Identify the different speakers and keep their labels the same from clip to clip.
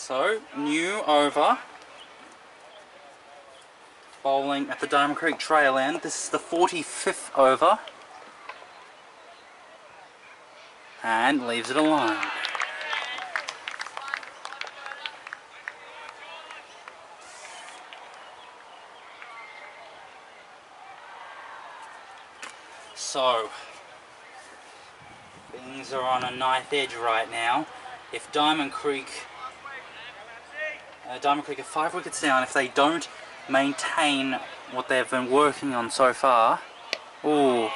Speaker 1: So, new over. Bowling at the Diamond Creek Trail end. This is the 45th over. And leaves it alone. So, things are on a knife edge right now. If Diamond Creek are 5 wickets down, if they don't maintain what they've been working on so far, ooh,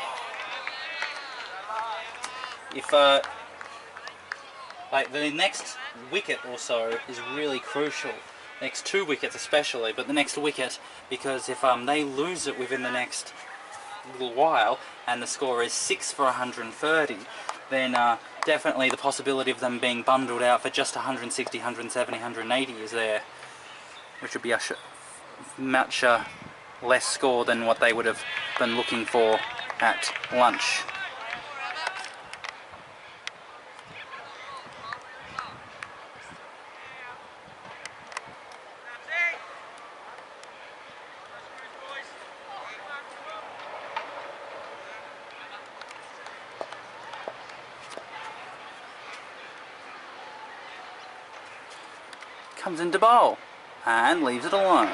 Speaker 1: if like the next wicket or so is really crucial, next 2 wickets especially, but the next wicket, because if they lose it within the next little while and the score is 6 for 130, then definitely the possibility of them being bundled out for just 160, 170, 180 is there, which would be a much less score than what they would have been looking for at lunch. Comes into bowl and leaves it alone.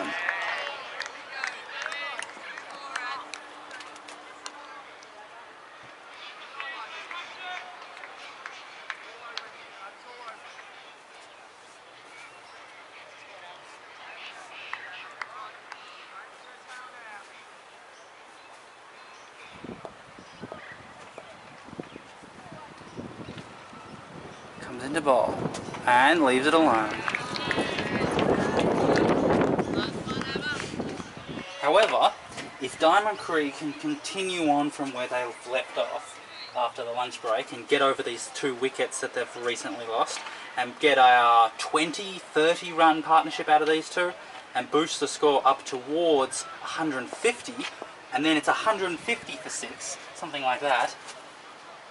Speaker 1: Comes into bowl and leaves it alone. However, if Diamond Creek can continue on from where they've left off after the lunch break and get over these 2 wickets that they've recently lost and get a 20-30 run partnership out of these 2 and boost the score up towards 150, and then it's 150 for 6, something like that,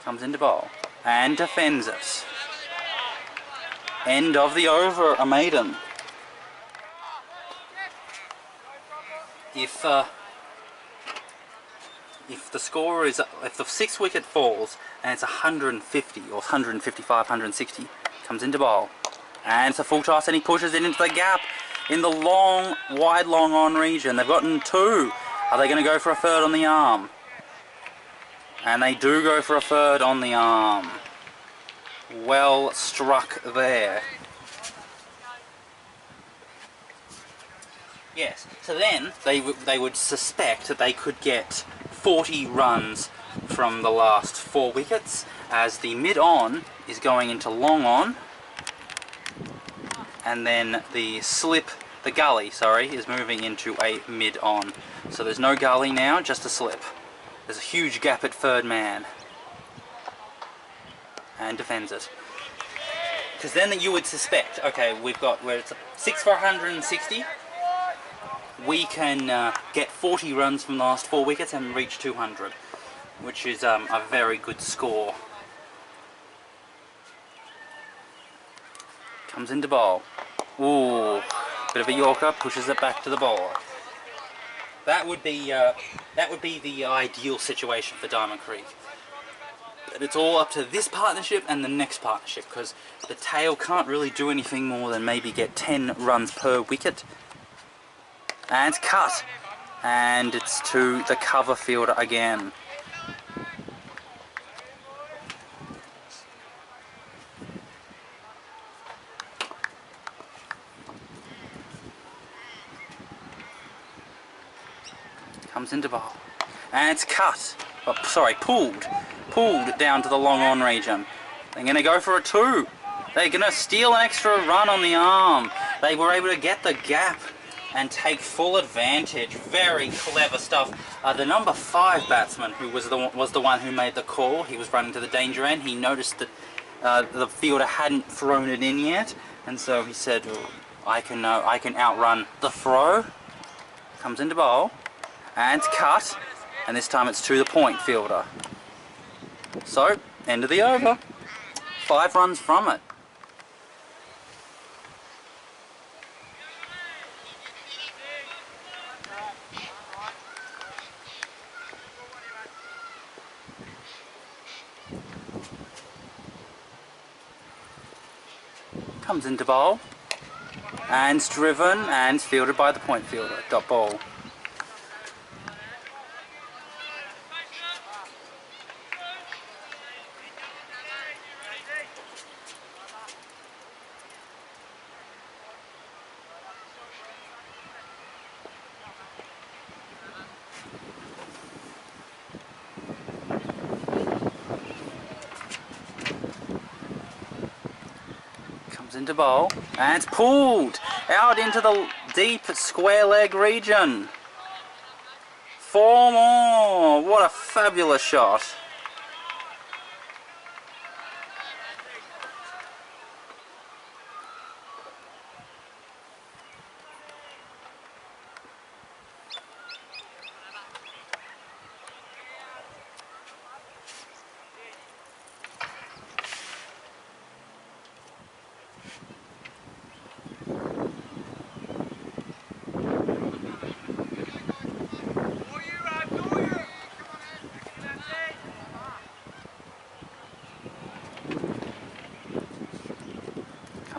Speaker 1: comes into bowl and defends it. End of the over, a maiden. If the score is, if the 6th wicket falls and it's 150 or 155, 160, comes into bowl and it's a full toss and he pushes it into the gap in the long, wide long on region. They've gotten 2. Are they going to go for a 3rd on the arm? And they do go for a 3rd on the arm. Well struck there. Yes, so then they would suspect that they could get 40 runs from the last 4 wickets, as the mid-on is going into long-on, and then the gully, is moving into a mid-on. So there's no gully now, just a slip. There's a huge gap at 3rd man. And defends it. Because then you would suspect, okay, we've got where it's 6 for 160. We can get 40 runs from the last 4 wickets and reach 200, which is a very good score. Comes into bowl. Ooh, bit of a Yorker, pushes it back to the bowler. That would be the ideal situation for Diamond Creek. But it's all up to this partnership and the next partnership, because the tail can't really do anything more than maybe get 10 runs per wicket. And it's cut, and it's to the cover fielder again. Comes into bowl, and it's cut. Oh, sorry, pulled down to the long on region. They're going to go for a 2. They're going to steal an extra run on the arm. They were able to get the gap and take full advantage. Very clever stuff. The number 5 batsman, who was the one who made the call, he was running to the danger end. He noticed that the fielder hadn't thrown it in yet, and so he said, I can outrun the throw. Comes into bowl, and it's cut, and this time it's to the point fielder. So, end of the over. 5 runs from it. Comes into bowl. And it's driven and fielded by the point fielder. Dot ball. Into bowl, and it's pulled out into the deep square leg region. 4 more. What a fabulous shot.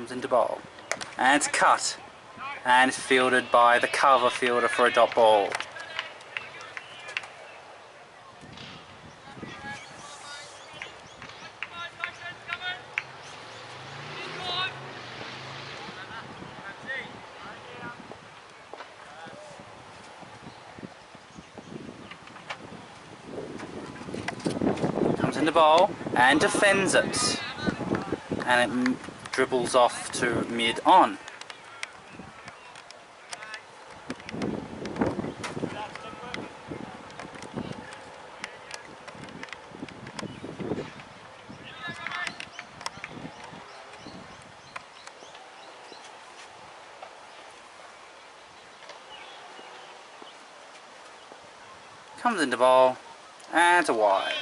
Speaker 1: Into bowl, and it's cut, and it's fielded by the cover fielder for a dot ball. Comes into bowl and defends it, and it dribbles off to mid-on. Comes into ball, and it's a wide.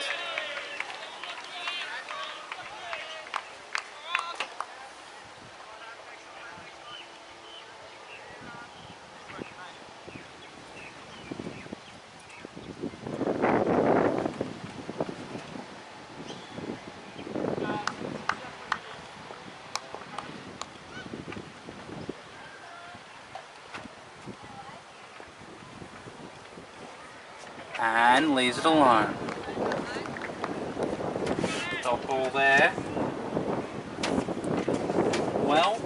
Speaker 1: And leaves it alone. Dot ball there. Well,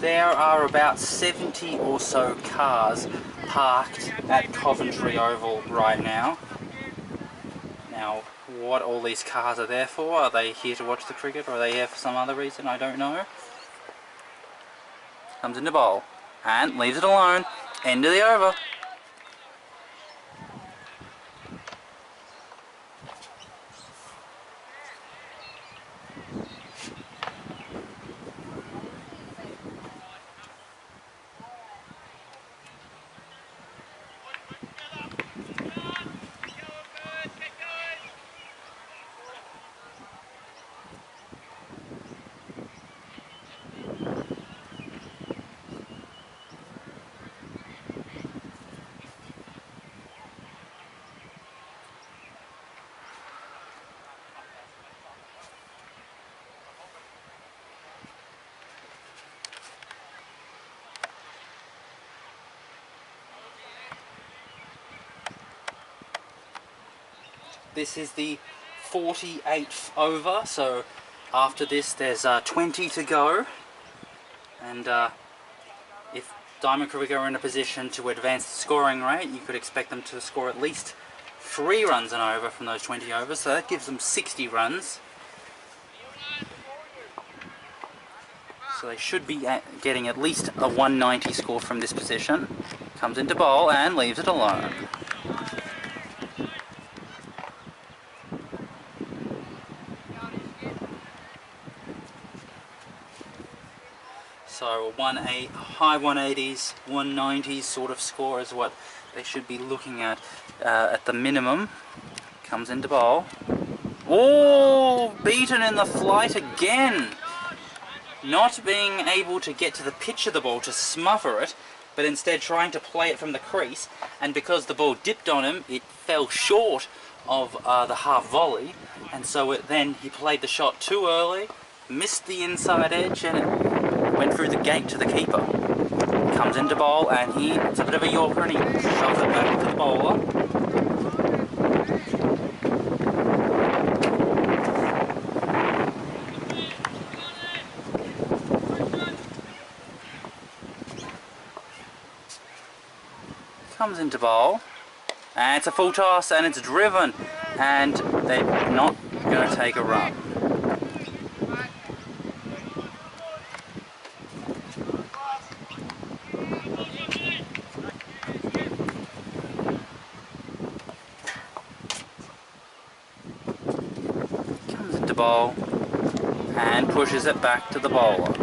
Speaker 1: there are about 70 or so cars parked at Coventry Oval right now. Now, what all these cars are there for? Are they here to watch the cricket, or are they here for some other reason? I don't know. Comes into bowl and leaves it alone. End of the over. This is the 48th over, so after this there's 20 to go, and if Diamond Cricket are in a position to advance the scoring rate, you could expect them to score at least 3 runs and over from those 20 overs, so that gives them 60 runs. So they should be getting at least a 190 score from this position. Comes into bowl and leaves it alone. So a high 180s, 190s sort of score is what they should be looking at the minimum. Comes into bowl. Oh, beaten in the flight again. Not being able to get to the pitch of the ball to smother it, but instead trying to play it from the crease, and because the ball dipped on him, it fell short of the half volley, And so then he played the shot too early, missed the inside edge, and it went through the gate to the keeper. Comes into bowl, and it's a bit of a yorker, and he shoves it back to the bowler. Comes into bowl, and it's a full toss, and it's driven, and they're not going to take a run. Comes into bowl, and pushes it back to the bowler.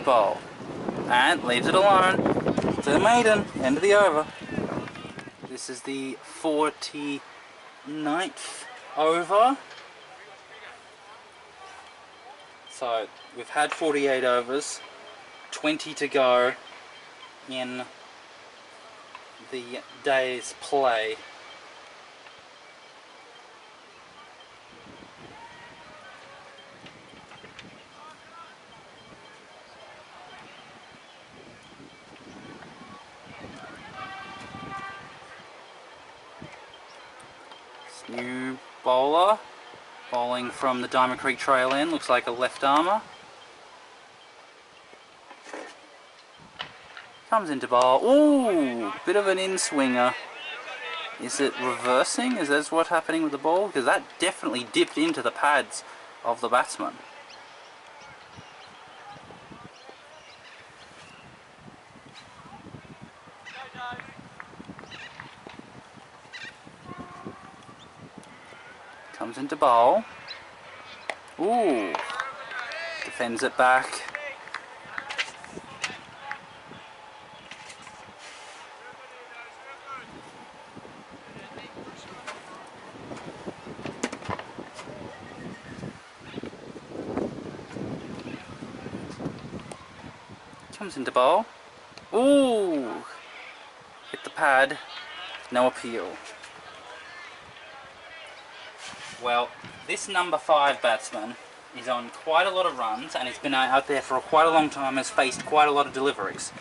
Speaker 1: Bowl, and leaves it alone to the maiden. End of the over. This is the 49th over. So we've had 48 overs, 20 to go in the day's play. New bowler, bowling from the Diamond Creek trail end, looks like a left armour. Comes into bowl, ooh, bit of an in-swinger. Is it reversing? Is that what's happening with the ball? Because that definitely dipped into the pads of the batsman. Comes into bowl. Ooh. Defends it back. Comes into bowl. Ooh. Hit the pad. No appeal. Well, this number 5 batsman is on quite a lot of runs, and he's been out there for quite a long time, has faced quite a lot of deliveries.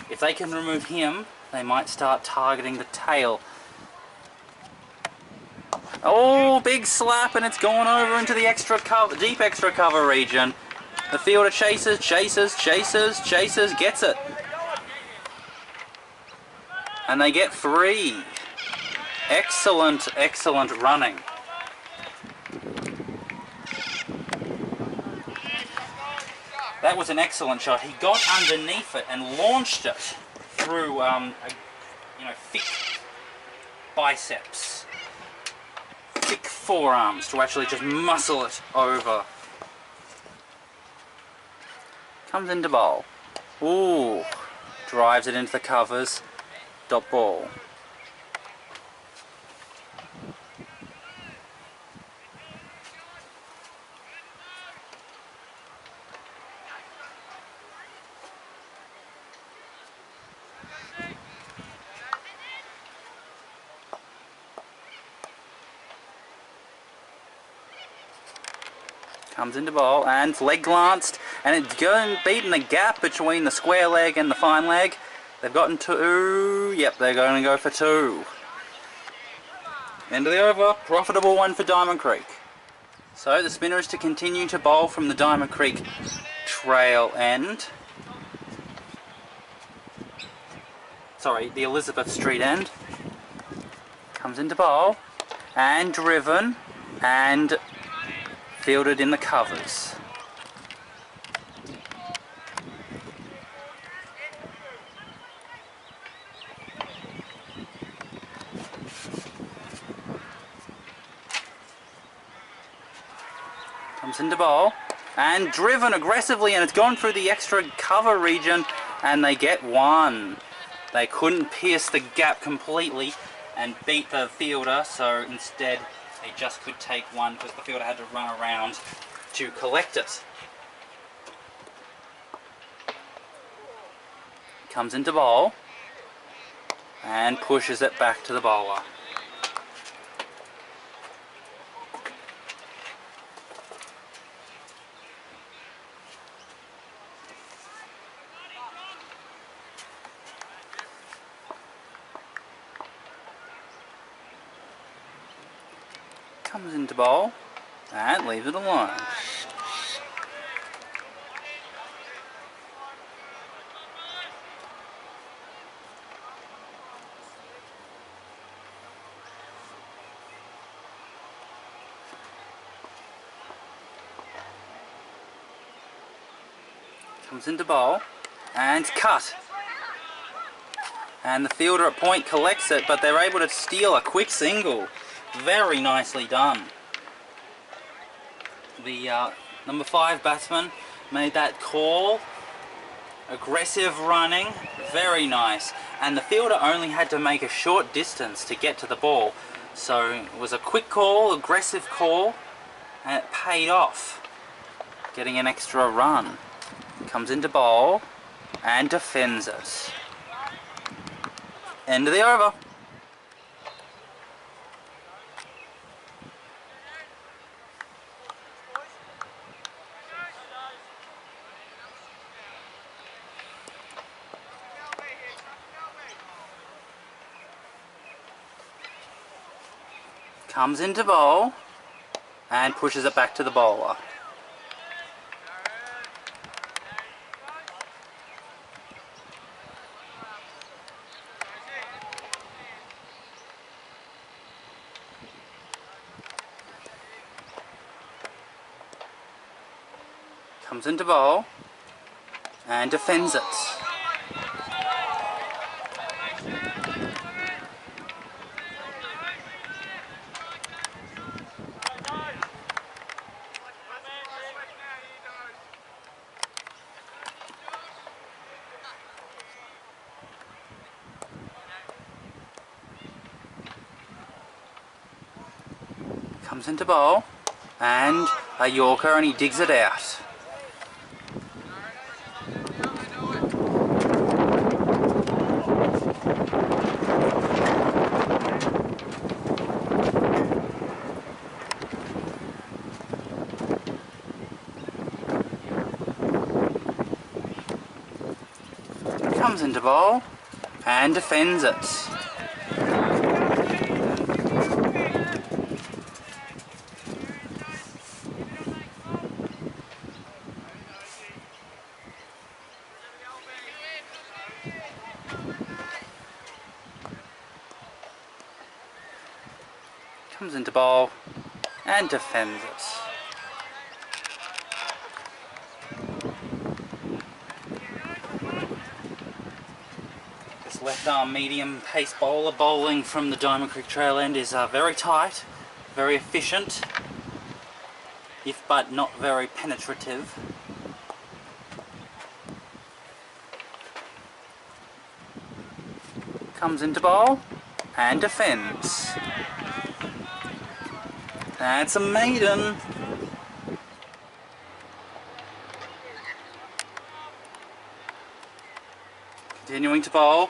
Speaker 1: If they can remove him, they might start targeting the tail. Oh, big slap, and it's gone over into the extra cover, deep extra cover region. The fielder chases, gets it. And they get 3. Excellent, excellent running. That was an excellent shot. He got underneath it and launched it through, thick biceps, thick forearms to actually just muscle it over. Comes into bowl. Ooh, drives it into the covers. Dot ball. Comes into bowl, and it's leg glanced, and it's going beating the gap between the square leg and the fine leg. They've gotten 2. Yep, they're going to go for 2. End of the over. Profitable one for Diamond Creek. So the spinner is to continue to bowl from the Diamond Creek trail end. Sorry, the Elizabeth Street end. Comes into bowl, and driven, and fielded in the covers. Comes into bowl, and driven aggressively, and it's gone through the extra cover region, and they get 1. They couldn't pierce the gap completely and beat the fielder, so instead They just could take one because the fielder had to run around to collect it. Comes into bowl and pushes it back to the bowler. Comes into bowl and leaves it alone. Comes into bowl and cut. And the fielder at point collects it, but they're able to steal a quick single. Very nicely done. The number 5 batsman made that call. Aggressive running, very nice. And the fielder only had to make a short distance to get to the ball. So it was a quick call, aggressive call, and it paid off. Getting an extra run. Comes into bowl and defends it. End of the over. Comes into bowl and pushes it back to the bowler. Comes into bowl and defends it. Comes into bowl and a Yorker, and he digs it out. Comes into bowl and defends it. Comes into bowl and defends it. This left arm medium pace bowler bowling from the Diamond Creek Trail end is very tight, very efficient, if but not very penetrative. Comes into bowl and defends. That's a maiden. Continuing to bowl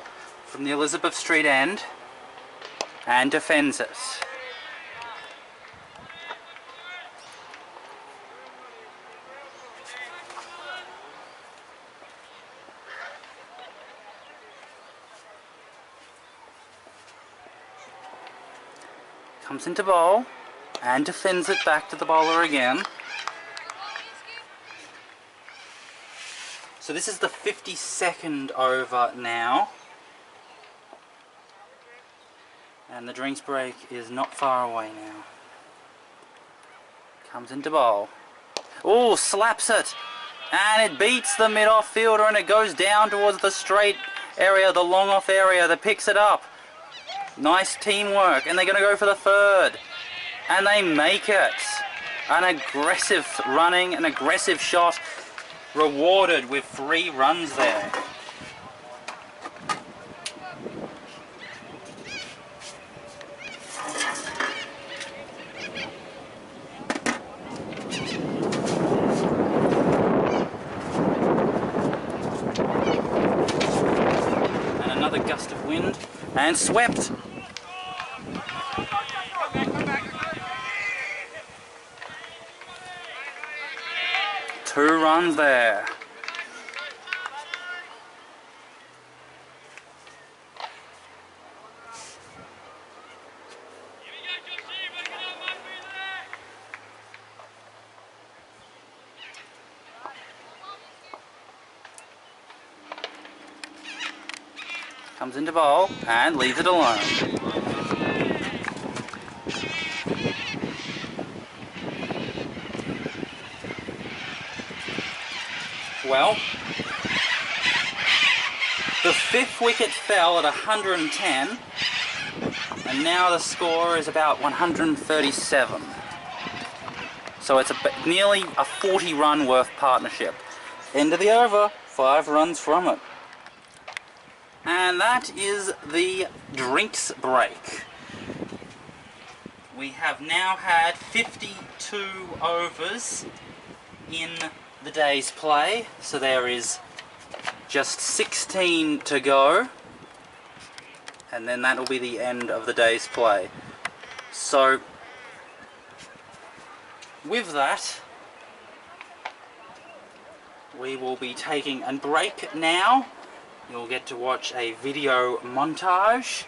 Speaker 1: from the Elizabeth Street end and defends it. Comes into bowl and defends it back to the bowler again. So this is the 52nd over now. And the drinks break is not far away now. Comes into bowl. Oh, slaps it! And it beats the mid-off fielder and it goes down towards the straight area, the long-off area that picks it up. Nice teamwork, and they're going to go for the third. And they make it. An aggressive running, an aggressive shot, rewarded with 3 runs there. And another gust of wind, and swept. Two runs there. Comes into bowl and leaves it alone. Well, the fifth wicket fell at 110, and now the score is about 137. So it's nearly a 40-run worth partnership. End of the over, 5 runs from it. And that is the drinks break. We have now had 52 overs in the day's play, so there is just 16 to go, and then that will be the end of the day's play. So with that, we will be taking a break now. You'll get to watch a video montage,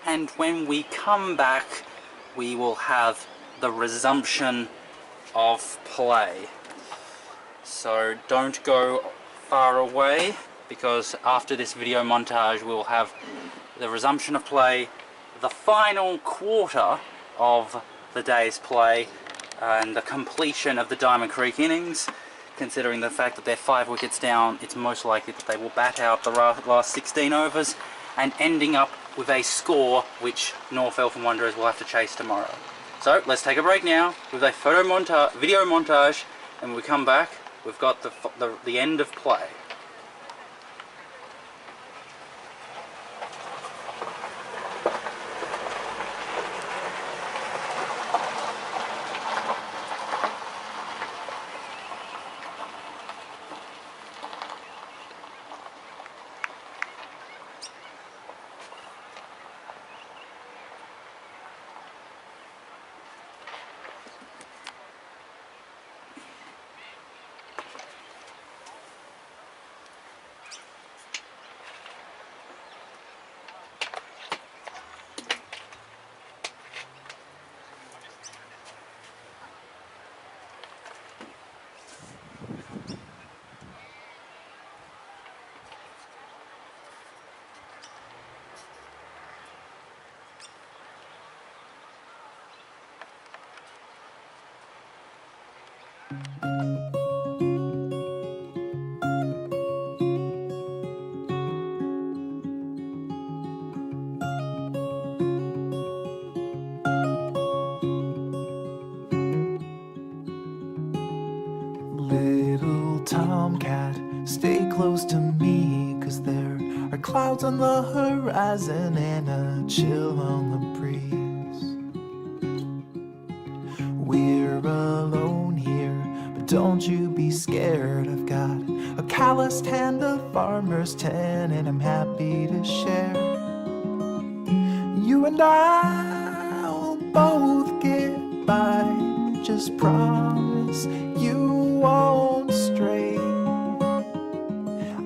Speaker 1: and when we come back we will have the resumption of play. So don't go far away, because after this video montage we'll have the resumption of play, the final quarter of the day's play, and the completion of the Diamond Creek innings. Considering the fact that they're 5 wickets down, it's most likely that they will bat out the last 16 overs, and ending up with a score which North Eltham Wanderers will have to chase tomorrow. So let's take a break now with a video montage, and when we come back we've got the end of play.
Speaker 2: Little tomcat, stay close to me, 'cause there are clouds on the horizon and a chill on the breeze. We're alone here, but don't you be scared. I've got a calloused hand, a farmer's tan, and I'm happy to share. You and I will both get by, just promise you won't stray.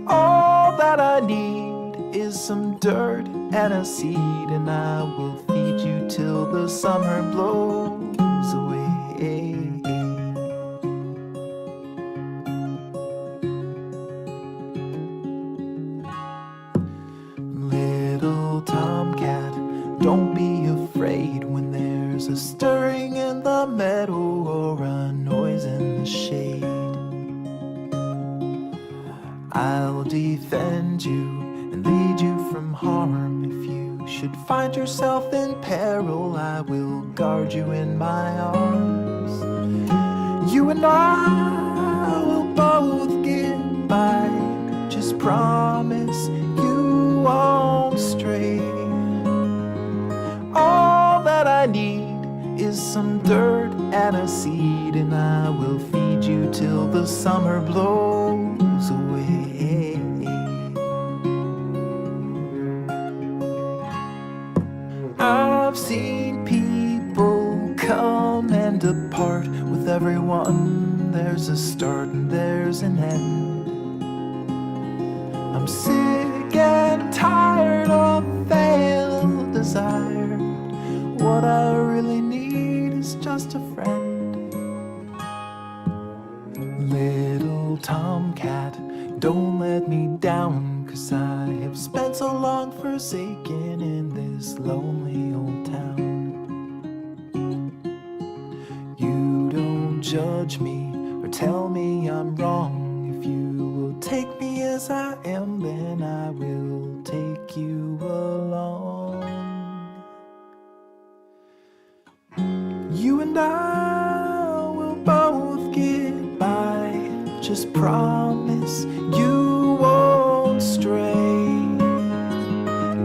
Speaker 2: All that I need is some dirt and a seed, and I will feed you till the summer blows away. Little tomcat, don't be afraid when there's a stirring in the meadow or a noise in the shade. I'll defend you and lead you from harm. If you should find yourself in peril, I will guard you in my arms. You and I will both get by, just promise you won't stray. All that I need is some dirt and a seed, and I will feed you till the summer blows away. I've seen people come and depart. With everyone there's a start and there's an end. I'm sick and tired of failed desire. What I really need is just a friend. Little tomcat, don't let me down, 'cause I have spent so long forsaken in this lonely old town. You don't judge me or tell me I'm wrong. If you will take me as I am, then I will take you along. You and I will both get by. Just promise you won't stray.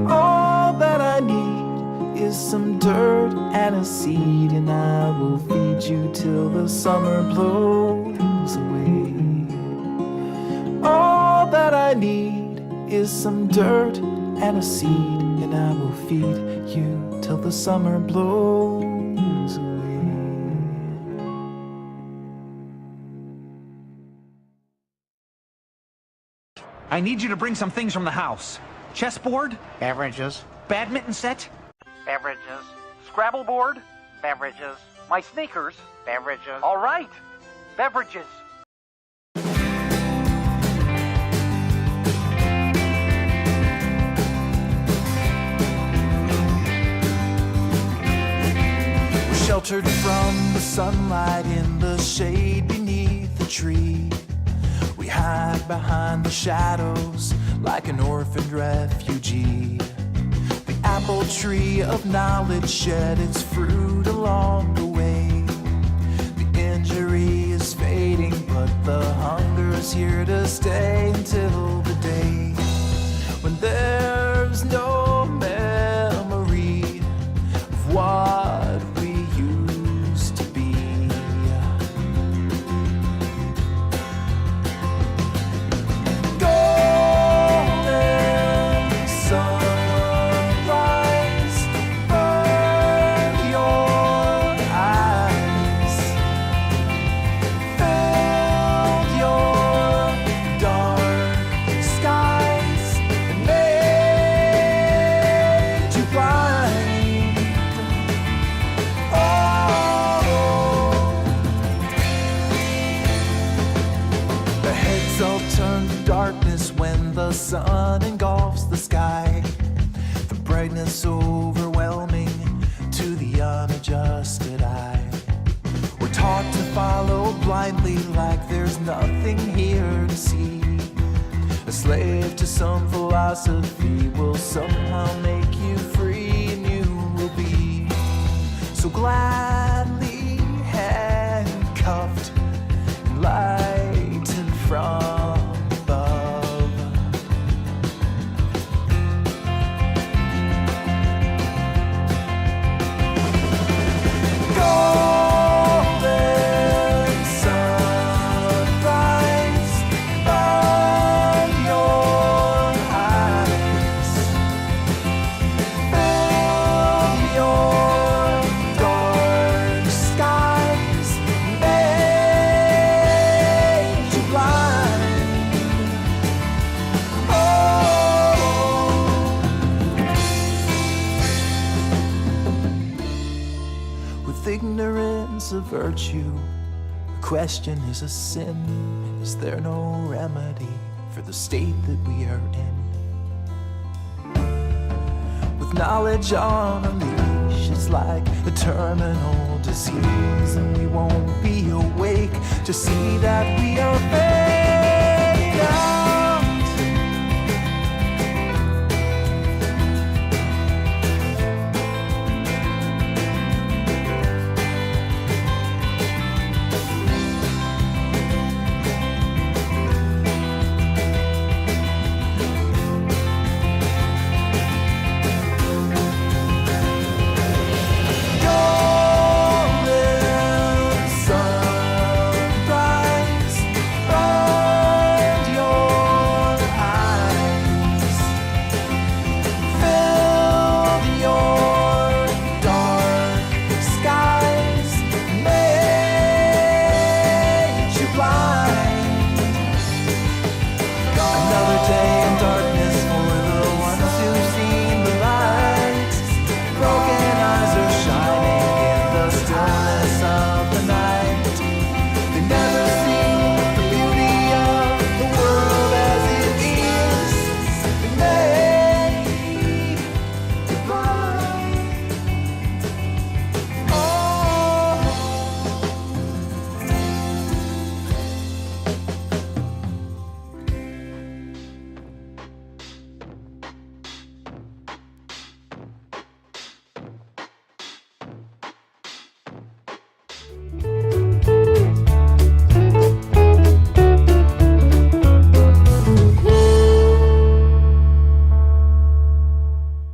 Speaker 2: All that I need is some dirt and a seed, and I will feed you till the summer blows away. All that I need is some dirt and a seed, and I will feed you till the summer blows away.
Speaker 3: I need you to bring some things from the house. Chessboard?
Speaker 4: Beverages.
Speaker 3: Badminton set?
Speaker 4: Beverages.
Speaker 3: Scrabble board?
Speaker 4: Beverages.
Speaker 3: My sneakers?
Speaker 4: Beverages.
Speaker 3: All right. Beverages.
Speaker 2: We're sheltered from the sunlight in the shade beneath the tree. We hide behind the shadows like an orphaned refugee. The apple tree of knowledge shed its fruit along the way. The injury is fading, but the hunger's here to stay until the day when there's no memory of what we used to be. Golden sunrise, burn your eyes, filled your dark skies, and made you blind. Oh, the heads all turn to darkness when the sun engulfs the sky. The brightness overwhelming to the unadjusted eye. We're taught to follow blindly like there's nothing here to see. A slave to some philosophy will somehow make you free, and you will be so gladly handcuffed and lightened from above. Golden sunrise, burn your eyes, fill your dark skies, made you blind. Oh, with ignorance a virtue, the question is a sin. Is there no remedy for the state that we are in? With knowledge on a leash, it's like a terminal disease, and we won't be awake to see that we are